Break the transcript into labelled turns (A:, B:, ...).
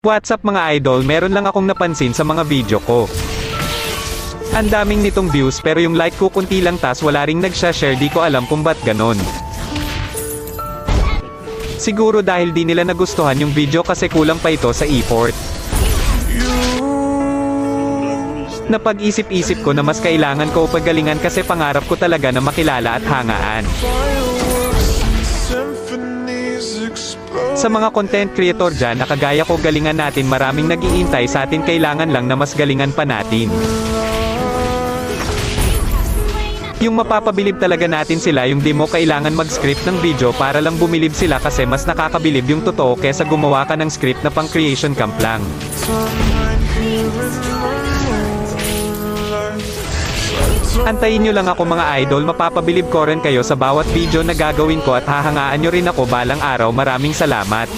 A: What's up mga idol, meron lang akong napansin sa mga video ko. Ang daming nitong views pero yung like ko kunti lang tas wala ring nagsha-share, di ko alam kung ba't ganon. Siguro dahil di nila nagustuhan yung video kasi kulang pa ito sa effort. Napag-isip-isip ko na mas kailangan ko pagalingan kasi pangarap ko talaga na makilala at hangaan. Sa mga content creator dyan na kagaya ko, galingan natin, maraming nag-iintay sa atin, kailangan lang na mas galingan pa natin. Yung mapapabilib talaga natin sila, yung di mo kailangan mag-script ng video para lang bumilib sila kasi mas nakakabilib yung totoo kesa gumawa ka ng script na pang creation camp lang. Antayin nyo lang ako mga idol, mapapabilib ko rin kayo sa bawat video na gagawin ko at hahangaan nyo rin ako balang araw. Maraming salamat.